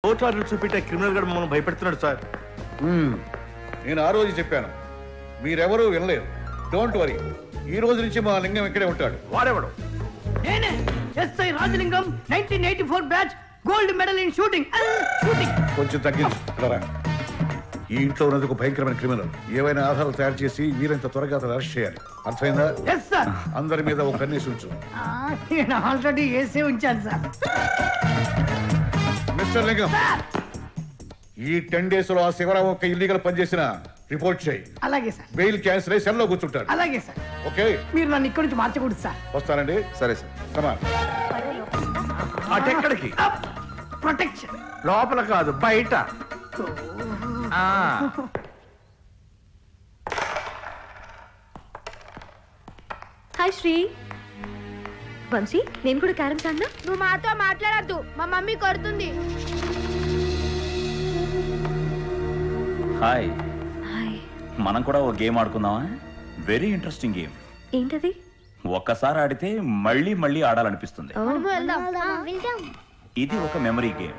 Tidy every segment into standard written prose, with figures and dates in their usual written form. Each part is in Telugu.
కోర్టు ఆర్డర్ చూపెట్టే క్రిమినల్ గా మమ్మల్ని భయపెడుతున్నాడు సార్. నేను ఆ రోజు చెప్పాను, మీరెవరూ వినలేదు. డోంట్ వరీ, ఈ రోజు నుంచి మా లింగం ఇక్కడే ఉంటాడు. వాడెవడు? నేనే SI Rajalingam, 1984 batch, gold medal in shooting. కొంచెం తగ్గించు. రా. ఈ ఇంట్లో ఉన్నందుకు భయంకరమైన క్రిమినల్. ఏవైనా ఆధారాలు తయారు చేసి వీరంత త్వరగా అతను అరెస్ట్ చేయాలి. అర్థమైందా? Yes sir. అందరి మీద ఒక కన్నేసి ఉంచు. నేను ఆల్రెడీ వేసే ఉంచాను సార్. మిస్టర్ లింగం, ఈ 10 days లో ఆ శివరావు ఒక ఇల్లీగల్ పనిచేసిన రిపోర్ట్ చేయి. అలాగే సార్. బెయిల్ క్యాన్సిల్ అయ్యి సెల్లో కూర్చుంటాడు. అలాగే సార్. ఓకే, మీరు నన్ను ఇక్కడి నుంచి మార్చకూడదు సార్. వస్తానండి. సరే సార్. కమాన్. అటెక్కడికి? ప్రొటెక్షన్. లోపల కాదు, బయట. హాయ్ శ్రీ. వంశీ, నేను కూడా క్యారమ్స్ ఆడినా? నువ్వు మాతో మాట్లాడద్దు, మా మమ్మీ కొడుతుంది. హాయ్. హాయ్. మనం కూడా ఓ గేమ్ ఆడుకుందామా? Very interesting game. ఏంటది? ఒక్కసారి ఆడితే మళ్ళీ మళ్ళీ ఆడాలనిపిస్తుంది. వెళ్దాం. ఇది ఒక మెమరీ గేమ్.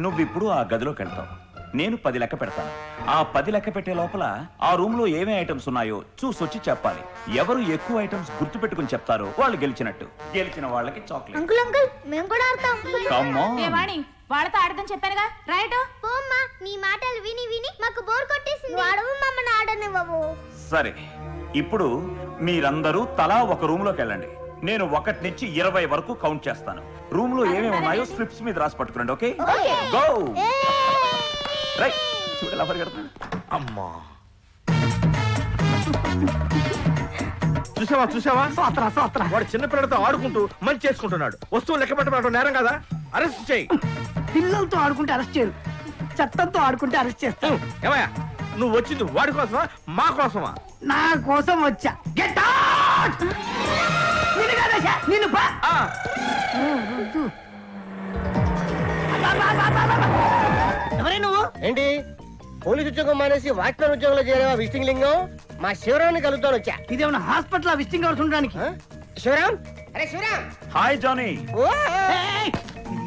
నువ్విప్పుడు ఆ గదిలోకి వెళ్తావు, నేను 10 లెక్క పెడతాను. ఆ 10 లెక్క పెట్టే లోపల ఆ రూమ్ లో ఏమేమి ఐటమ్స్ ఉన్నాయో చూసొచ్చి చెప్పాలి. ఎవరు ఎక్కువ ఐటమ్స్ గుర్తు పెట్టుకుని చెప్తారో వాళ్ళు గెలిచినట్టు. గెలిచిన వాళ్ళకి చాక్లెట్. అంకుల్ అంకుల్, మేము కూడా ఆడతాం. Come on. వాళ్ళతో ఆడదని చెప్పానుగా, రైట్? పోమ్మా, నీ మాటలు విని విని మాకు బోర్ కొట్టేసింది. వాడవు మమ్మల్ని ఆడనివ్వవు. సరే, ఇప్పుడు మీరందరూ తలా ఒక రూమ్ లోకి వెళ్ళండి. నేను 1 నుంచి 20 వరకు కౌంట్ చేస్తాను. రూమ్ లో ఏమేమి ఉన్నాయో స్ట్రిప్స్ మీద రాసి పట్టుకురండి. Okay, go. రైట్, చూడలా పరిగెడుతున్నాడు. అమ్మా, చూసావా? వాడు చిన్నపిల్లలతో ఆడుకుంటూ మంచి చేసుకుంటున్నాడు. వస్తువులు లెక్క పెట్టడం నేరం కదా? అరెస్ట్ చేయి. పిల్లలతో ఆడుకుంటే అరెస్ట్ చేయరు, చట్టంతో ఆడుకుంటే అరెస్ట్ చేస్తాను. ఏమయ్యా, నువ్వు వచ్చింది వాడి కోసమా మా కోసమా? నా కోసం వచ్చా. Get out. నిన్ను బా. ఎవరే నువ్వు? ఏంటి పోలీస్ ఉద్యోగం మానేసి వాచ్మెన్ ఉద్యోగంలో చేరేవా విజిటింగ్ లింగం? మా శివరావుని కలుగుతాను వచ్చా. ఇదేమన్నా హాస్పిటల్ విజిటింగ్ అవర్స్ ఉండడానికి? శివరాం, అరే శివరాం. Hi Johnny.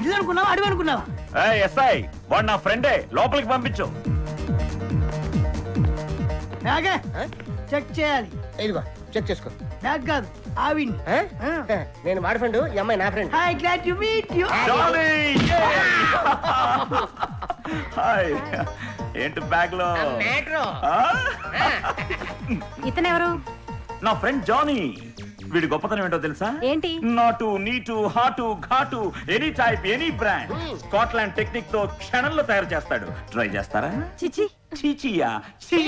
ఇల్లు అనుకున్నావా, అడవి అనుకున్నావా? ఎస్ఐ, వాడు నా ఫ్రెండే, లోపలికి పంపించు. బ్యాగే చెక్ చేయాలి. ఇదిగో చెక్ చేసుకో. బ్యాగ్ కాదు, ఆవిని. నేను వాడి ఫ్రెండ్, ఈ అమ్మాయి నా friend. Hi, glad to meet you. Johnny, hi. ఏంటి బ్యాగ్ లో? ఇతనెవరు? నా ఫ్రెండ్ జానీ. వీడి గొప్పతనం ఏంటో తెలుసా? ఏంటి? నాటు, నీటు, హాటు, ఘాటు, any type, any brand Scotland technique తో క్షణంలో తయారు చేస్తాడు. ట్రై చేస్తారా? చిచి. చీచియా చీ.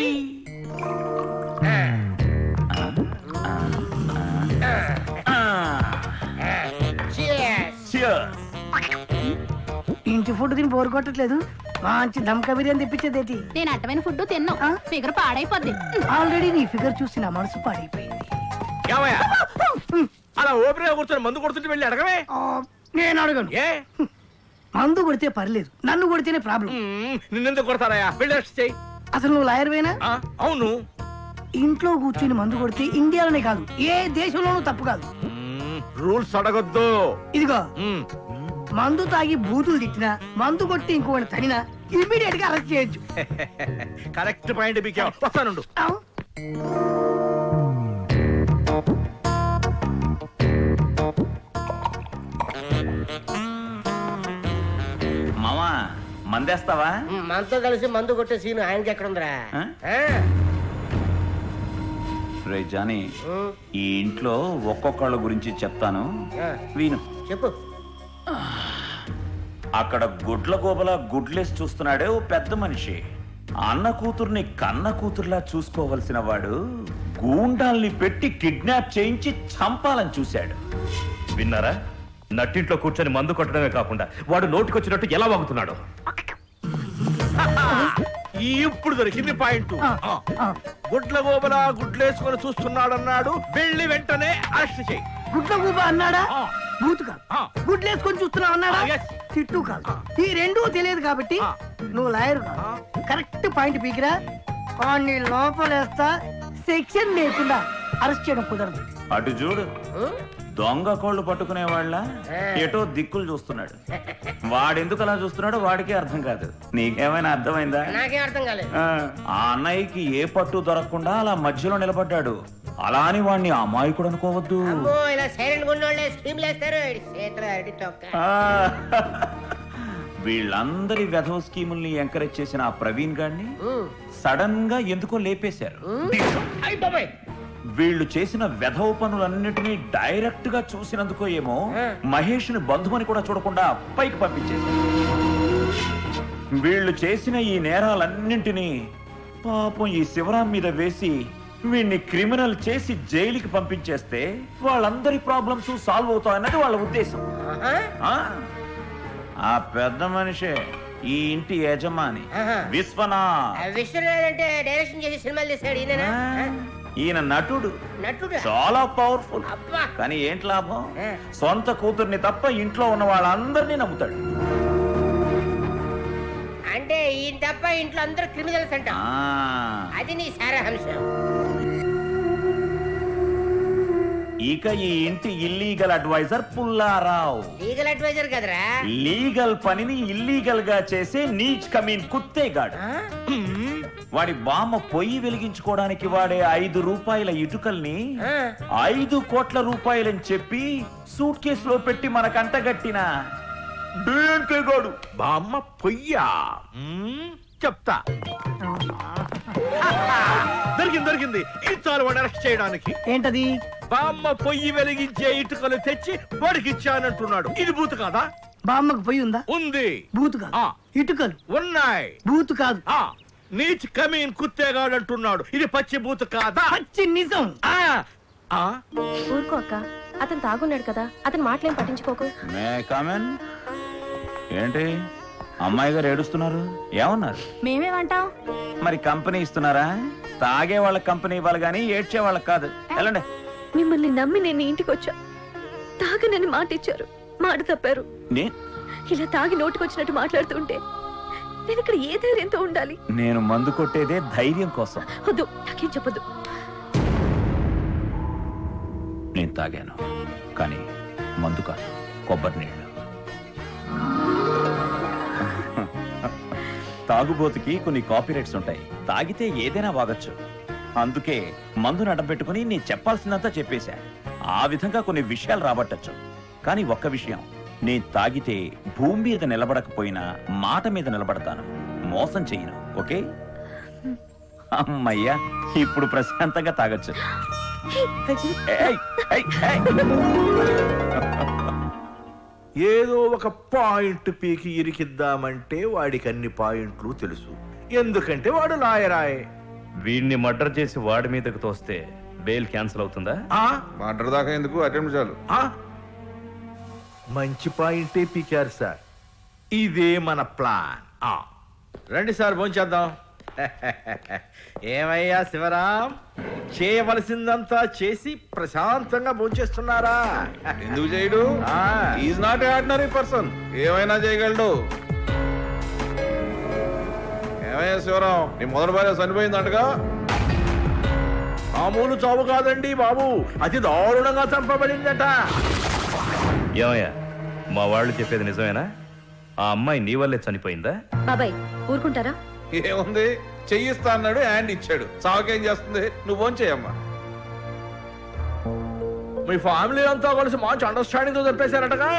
ఇంటి ఫుడ్ తిని బోర్ కొట్టట్లేదు. మంచి దమ్కా బిర్యానీ తెప్పించేదేటి? నేను అడ్డమైన ఫుడ్ తిన్నాం, ఫిగర్ పాడైపోద్ది. ఆల్రెడీ నీ ఫిగర్ చూసి నా మనసు పాడైపోయింది. ఏమయ్యా, అలా ఓపెన్ కూర్చొని మందు కొడుతుంటే వెళ్ళి అడగవే. నేను అడగను. ఏ మందు కొడితే పర్లేదు, నన్ను కొడితేనే ప్రాబ్లం. నిన్నెందుకు కొడతారయ్యా? వెళ్ళి అరెస్ట్ చేయి. అసలు నువ్వు లాయర్ వేనా? అవును. ఇంట్లో కూర్చుని మందు కొడితే ఇండియాలోనే కాదు ఏ దేశంలోనూ తప్పు కాదు. రూల్స్ అడగొద్దు. ఇదిగో, మందు తాగి బూతులు తిట్టినా, మందు కొట్టి ఇంకోటి తనినా ఇమ్మీడియట్ గా అరెస్ట్ చేయొచ్చు. కరెక్ట్ పాయింట్ బీకావు. వస్తానుండు. మామా, మందేస్తావా? మనతో కలిసి మందు కొట్టే సీన్ ఆయనకి ఎక్కడుందిరా? రే జానీ, ఈ ఇంట్లో ఒక్కొక్కళ్ళ గురించి చెప్తాను, విను. చెప్పు. అక్కడ గుడ్ల గోబల గుడ్లేసి చూస్తున్నాడే ఓ పెద్ద మనిషి. అన్న కూతుర్ని కన్న కూతుర్లా చూసుకోవలసిన వాడు గూండాల్ని పెట్టి కిడ్నాప్ చేయించి చంపాలని చూశాడు. విన్నారా? నట్టింట్లో కూర్చొని మందు కొట్టడమే కాకుండా వాడు నోటికొచ్చినట్టు ఎలా వాగుతున్నాడు. ఇప్పుడు దొరికింది పాయింట్. గుడ్ల గోబల గుడ్లేసుకొని చూస్తున్నాడన్నాడు, వెళ్ళి వెంటనే అరెస్ట్ చేయి. గుడ్ల గూబ అన్నాడా? బూతు కాదు, గుడ్లేసుకొని చూస్తున్నావు అన్నాడా? తిట్టు కాదు. ఈ రెండూ తెలియదు కాబట్టి నువ్వు లాయర్ కాదు. కరెక్ట్ పాయింట్ పీకిరా. వాడిని లోపలేస్తా. సెక్షన్ లేకుండా అరెస్ట్ చేయడం కుదరదు. అటు చూడు. దొంగ కోళ్ళు పట్టుకునే వాళ్ళ ఎటో దిక్కులు చూస్తున్నాడు. వాడెందుకు అలా చూస్తున్నాడో వాడికే అర్థం కాదు. నీకేమైనా అర్థమైందా? నాకేం అర్థం కాలేదు. ఆ అన్నయ్యకి ఏ పట్టు దొరకకుండా అలా మధ్యలో నిలబడ్డాడు. అలా అని వాడిని అమాయకుడు అనుకోవద్దు. ఇలా సైలెంట్ ఉన్నోళ్ళే స్కీమ్ లేస్తారు. వీళ్ళందరి వెధవ స్కీముల్ని ఎంకరేజ్ చేసిన ఆ ప్రవీణ్ గారిని సడన్ గా ఎందుకో లేపేశారు. వీళ్ళు చేసిన వెధవ పనులన్నిటినీ డైరెక్ట్ గా చూసినందుకో ఏమో మహేష్ ని బంధుమని కూడా చూడకుండా పైకి పంపించేశారు. వీళ్ళు చేసిన ఈ నేరాలన్నింటినీ పాపం ఈ శివరాం మీద వేసి వీడిని క్రిమినల్ చేసి జైలుకి పంపించేస్తే వాళ్ళందరి ప్రాబ్లమ్స్ సాల్వ్ అవుతాయన్నది వాళ్ళ ఉద్దేశం. ఆ పెద్ద మనిషే ఈ ఇంటి యజమాని విశ్వనాథ్. విశ్వనాథ్ అంటే డైరెక్షన్ చేసి సినిమాలు తీసాడు ఈయన. ఈయన నటుడు. చాలా పవర్ఫుల్. కానీ ఏంటి లాభం? సొంత కూతుర్ని తప్ప ఇంట్లో ఉన్న వాళ్ళందరినీ నమ్ముతాడు. అంటే ఈయన తప్ప ఇంట్లో అందరూ క్రిమినల్స్ అంట. అది నీ సారాంశం. ఇక ఈ ఇంటి illegal adviser Pullarao. Legal adviser కదరా, లీగల్ పనిని ఇల్లీగల్ గా చేసే నీచ్ కమీన్ కుత్తేగాడు. వాడి బామ్మ పొయ్యి వెలిగించుకోవడానికి వాడే 5 రూపాయల ఇటుకల్ని 5 కోట్ల రూపాయలని చెప్పి సూట్ కేసులో పెట్టి మనకంటగట్టిన గాడు. బామ్మ పొయ్యా చెప్తా. దొరికింది. ఇది చాలు వాడు అరెస్ట్ చేయడానికి. ఏంటది? బామ్మ పొయ్యి వెలిగించే ఇటుకలు తెచ్చి వాడికి ఇచ్చానంటున్నాడు. ఇది బూతు కాదా? బామ్మకు పొయ్యి ఉందా? ఉంది. బూతు కాదు. ఇటుకలు ఉన్నాయి. బూతు కాదు. నీచ్ కమీన్ కుత్తేగాడు అంటున్నాడు. ఇది పచ్చి బూతు కాదా? పచ్చి నిజం. ఊరుకో అక్క, అతను తాగున్నాడు కదా, అతను మాటలేం పట్టించుకోకు. ఏంటి అమ్మాయి గారు ఏడుస్తున్నారు? ఏమన్నారు? మేమేమంటాం? మరి కంపెనీ ఇస్తున్నారా? తాగే వాళ్ళకి కంపెనీ ఇవ్వాలి గానీ ఏడ్చే వాళ్ళకి కాదు. వెళ్ళండి. మిమ్మల్ని నమ్మి నేను ఇంటికి వచ్చా. తాగనని మాట ఇచ్చారు, మాట తప్పారు. ఇలా తాగి నోటికొచ్చినట్టు మాట్లాడుతుంటే నేను ఇక్కడ ఏ ధైర్యంతో ఉండాలి? నేను మందు కొట్టేదే ధైర్యం కోసం. వద్దు, నాకేం చెప్పదు. నేను తాగాను, కానీ మందు కాదు, కొబ్బరి నీళ్ళు. తాగుబోతుకి కొన్ని కాపీరైట్స్ ఉంటాయి. తాగితే ఏదైనా వాగచ్చు. అందుకే మందును అడ్డం పెట్టుకుని నేను చెప్పాల్సిందంతా చెప్పేశా. ఆ విధంగా కొన్ని విషయాలు రాబట్టచ్చు. కానీ ఒక్క విషయం, నేను తాగితే భూమి మీద నిలబడకపోయినా మాట మీద నిలబడతాను. మోసం చెయ్యను. ఓకే? అమ్మయ్యా, ఇప్పుడు ప్రశాంతంగా తాగొచ్చు. ఏదో ఒక పాయింట్ పీకి ఇరికిద్దామంటే వాడికి అన్ని పాయింట్లు తెలుసు. ఎందుకంటే వాడు లాయరాయే. వీడిని మర్డర్ చేసి వాడి మీదకి తోస్తే బెయిల్ క్యాన్సిల్ అవుతుందా? మర్డర్ దాకా ఎందుకు, అటెంప్ట్ చాలు. మంచి పాయింటే పీకారు సార్. ఇదే మన ప్లాన్. రండి సార్, భోంచేద్దాం. ఏమయ్యా శివరాం, చేయవలసిందంతా చేసి ప్రశాంతంగా భోంచేస్తున్నారా? ఎందుకు చేయడు? Is not ordinary person. ఏమైనా చేయగలడు. ఏమయ్యా శివరాం, నీ మొదటి భార్య చనిపోయిందంటగా? మామూలు చావు కాదండి బాబు, అతి దారుణంగా చంపబడిందట. ఏమయ్యా, మా వాళ్ళు చెప్పేది నిజమేనా? ఆ అమ్మాయి నీ వల్లే చనిపోయిందా? బాబాయ్ ఊరుకుంటారా? ఏముంది, చెయ్యిస్తా అన్నాడు, హ్యాండ్ ఇచ్చాడు. సావుకేం చేస్తుంది? నువ్వు ఫోన్ చేయమ్మా. మీ ఫ్యామిలీ అంతా కలిసి మంచి అండర్స్టాండింగ్ తో చెప్పేశారటగా.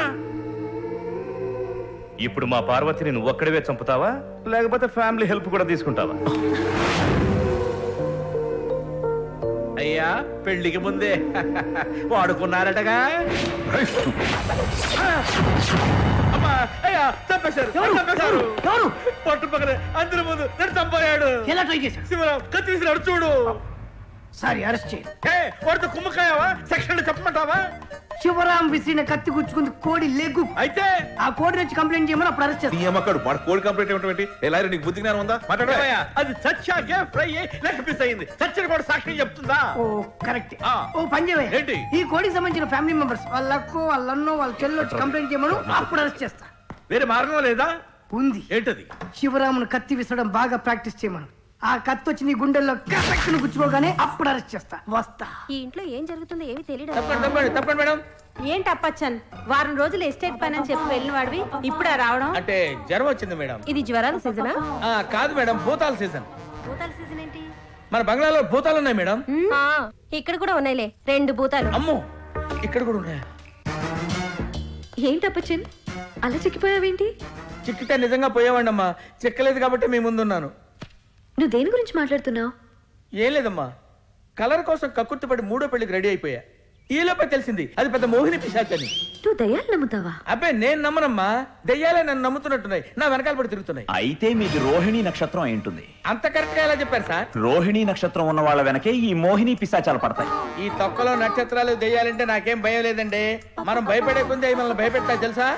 ఇప్పుడు మా పార్వతిని నువ్వు ఒక్కడివే చంపుతావా, లేకపోతే ఫ్యామిలీ హెల్ప్ కూడా తీసుకుంటావా? అయ్యా, పెళ్లికి ముందే వాడుకున్నారటగా. అమ్మా, అయ్యా, చంపేశారు. పట్టుపక్కన అందరి ముందు నన్ను చంపాడు. ఎలా ట్రై చేశాడు? శివరాం కత్తి తీసినాడు చూడు. సారీ, అరెస్ట్ చేయండి. వాడితో కుమ్మకాయవా? సెక్షన్ చెప్పమంటావా? శివరాం విసిరిన కత్తి గుచ్చుకుంది కోడి లెగ్గు. అయితే ఆ కోడి వచ్చి కంప్లైంట్ చేయమని అప్పుడు అరెస్ట్ చేస్తాను. అమ్మకాడు వాడు కోడి కంప్లైంట్ ఏమిటి? నీకు బుద్ధి జ్ఞానం ఉందా? మాట్లాడవయ్యా. అది చచ్చాకే ఫ్రై లెగ్ పీస్ అయింది. చచ్చిన కూడా సాక్షి చెప్తుందా? ఓ కరెక్ట్. ఓ పని చేయవయ్యా. ఏంటి? ఈ కోడికి సంబంధించిన ఫ్యామిలీ మెంబర్స్, వాళ్ళ అక్కో, వాళ్ళ అన్నో, వాళ్ళ చెల్లి వచ్చి కంప్లైంట్ చేయమను, అప్పుడు అరెస్ట్ చేస్తా. వేరే మార్గం లేదా? ఉంది. ఏంటది? శివరామును కత్తి విసరడం బాగా ప్రాక్టీస్ చేయమను. ఆ కత్తి వచ్చి నీ గుండెల్లో కరెక్ట్ గుచ్చుకోగానే అప్పుడు అరెస్ట్ చేస్తా. వస్తా. ఈ ఇంట్లో ఏం జరుగుతుందో ఏమీ తెలియదు. తప్పండి మేడం. ఏంటి అప్పచ్చన్ వారం రోజులు ఎస్టేట్ పని అని చెప్పి వెళ్ళిన వాడివి ఇప్పుడా రావడం? అంటే జ్వరం వచ్చింది మేడం. ఇది జ్వరాల సీజనా? కాదు మేడం, భూతాల సీజన్. భూతాల సీజన్ ఏంటి? మన బంగ్లాలో భూతాలు ఉన్నాయి మేడం. ఇక్కడ కూడా ఉన్నాయిలే 2 భూతాలు. అమ్మో, ఇక్కడ కూడా ఉన్నాయా? ఏంటి అప్పచ్చన్ అలా చిక్కిపోయావేంటి? చిక్కితే నిజంగా పోయేవాడమ్మా, చిక్కలేదు కాబట్టి మీ ముందున్నాను. నువ్వు దేని గురించి మాట్లాడుతున్నావు? ఏం లేదమ్మా, కలర్ కోసం కక్కుర్తిపడి 3వ పెళ్లికి రెడీ అయిపోయా. ఈలోపే తెలిసింది అది పెద్ద మోహిని పిశాచని. నువ్వు దయ్యాలు నమ్ముతావా? అబ్బాయి నేను నమ్మనమ్మా, దెయ్యాలే నన్ను నమ్ముతున్నట్టున్నాయి, నా వెనకాల పడి తిరుగుతున్నాయి. అయితే మీది రోహిణి నక్షత్రం అయి ఉంటుంది. అంత కరెక్ట్ గా ఎలా చెప్పారు సార్? రోహిణి నక్షత్రం ఉన్న వాళ్ళ వెనకే ఈ మోహిని పిశాచాలు పడతాయి. ఈ తొక్కలో నక్షత్రాలు దెయ్యాలంటే నాకేం భయం లేదండి. మనం భయపడే కొంది అవి మనల్ని భయపెడతా తెలుసా?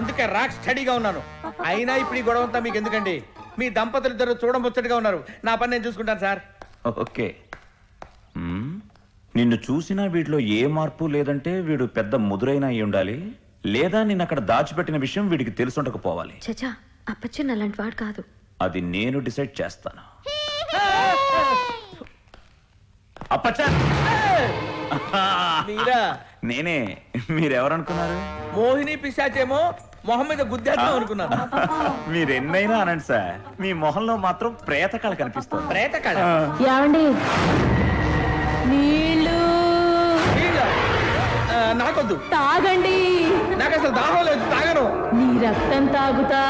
అందుకే రాక్ స్టడీగా ఉన్నాను. అయినా ఇప్పుడు ఈ గొడవ అంతా మీకు ఎందుకండి? మీ దంపతులు ఇద్దరు చూడముచ్చటగా ఉన్నారు, నా పని నేను చూసుకుంటాను సార్. ఓకే. నిన్ను చూసినా వీడిలో ఏ మార్పు లేదంటే వీడు పెద్ద ముదురైన అయి ఉండాలి, లేదా నిన్ను అక్కడ దాచిపెట్టిన విషయం వీడికి తెలుసుండకపోవాలి. చచా, అప్పచ్చన్ అలాంటి వాడు కాదు. అది నేను డిసైడ్ చేస్తాను. అప్పచ్చా, మీరా? నేనే. మీరెవరనుకున్నారు? మోహిని పిశాచేమో మొహం మీద గుద్దేద్దాం అనుకున్నాను. మీరెన్నైనా అనండి సార్, మీ మొహంలో మాత్రం ప్రేతకాళ కనిపిస్తుంది. ప్రేతకాళ? ఏమండి నీళ్ళు నాకొద్దు, తాగండి. నాకు అసలు దాహం లేదు, తాగను. నీ రక్తం తాగుతా.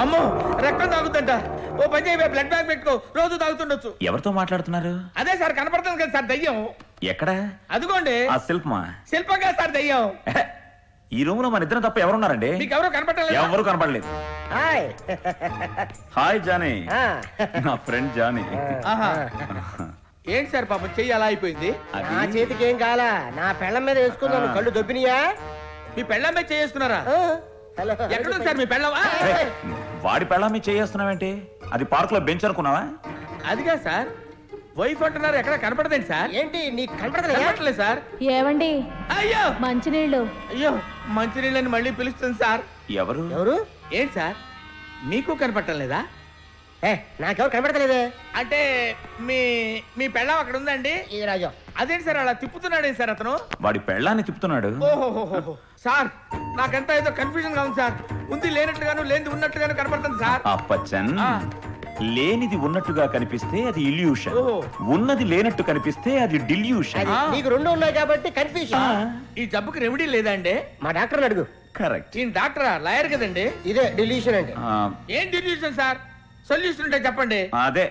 అమ్మో, రక్తం తాగుతుంట. ఓ పని చేయ, బ్లడ్ బ్యాంక్ పెట్టుకో, రోజు తాగుతుండొచ్చు. ఎవరితో మాట్లాడుతున్నారు? అదే సార్, కనపడుతుంది కదా సార్ దయ్యం. ఎక్కడ? అదిగోండి. ఆ శిల్పమా? శిల్పంగా సార్ దయ్యం. ఈ రూమ్ లో మన ఇద్దరం తప్ప ఎవరున్నారండి? మీకు ఎవరు కనపడలేదు? ఎవరు కనపడలేదు. హాయ్. హాయ్ జానీ, నా ఫ్రెండ్ జానీ. ఆహా. ఏంటి సార్ పాపం చెయ్యి అలా అయిపోయింది? నా చేతికి ఏం కాలా, నా పెళ్ళం మీద వేసుకున్నాను. కళ్ళు దొబ్బినియా? మీ పెళ్ళం మీద చేసుకున్నారా? హలో, ఎక్కడుంది సార్ మీ పెళ్ళం? వాడి పెళ్ళాన్ని చేస్తున్నావేంటి? అది పార్క్ లో బెంచ్ అనుకున్నావా? అదిగా సార్, వైఫ్ అంటున్నారు, ఎక్కడ కనపడదండి సార్. ఏంటి నీకు కనపడలేదు? కనపడలేదు సార్. ఏవండి అయ్యో మంచినీళ్ళు. అయ్యో, మంచినీళ్ళని మళ్ళీ పిలుస్తుంది సార్. ఎవరు? ఎవరు? ఏంటి సార్, మీకు కనపడటం లేదా? నాకెవరు కనపడతలేదే. అంటే మీ మీ పెళ్ళం అక్కడ ఉందండి. ఈ రాజా అదేంటి సార్ అలా తిప్పుతున్నాడు సార్ అతను? వాడి పెళ్ళాన్ని తిప్పుతున్నాడు. ఓహో సార్, నాకంతా ఏదో కన్ఫ్యూజన్ గా ఉంది సార్. ఉంది లేనట్టుగాను, లేనిది ఉన్నట్టుగాను కనపడుతుంది సార్. అప్పచ్చన్, లేనిది ఉన్నట్టుగా కనిపిస్తే అది ఇల్యూషన్, ఓహో. ఉన్నది లేనట్టు కనిపిస్తే అది డిల్యూషన్. నీకు 2 ఉన్నాయి కాబట్టి కన్ఫ్యూజన్. ఈ జబ్బుకి రెమెడీ లేదా అండి? మా డాక్టర్ అడుగు. కరెక్ట్. ఈయన డాక్టరా, లాయర్ కదండి? ఇదే డిలీషన్ అంటే. ఏం డిల్యూషన్ సార్? సొల్యూషన్ ఉంటే చెప్పండి. అదే,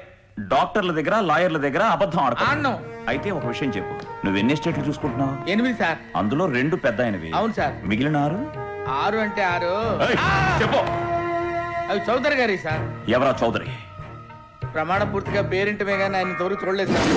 డాక్టర్ల దగ్గర లాయర్ల దగ్గర అబద్ధం ఆడతాను. ఆడను. అయితే ఒక విషయం చెప్పు, నువ్వు ఎన్ని స్టేట్లు చూసుకుంటున్నావు? 8 సార్. అందులో 2 పెద్ద అయినవి. అవును సార్. మిగిలిన 6? 6 అంటే 6 చెప్పు. అవి చౌదరి గారి సార్. ఎవరా చౌదరి? ప్రమాణ పూర్తిగా పేరింటమే కానీ ఆయన తోరు చూడలేదు సార్.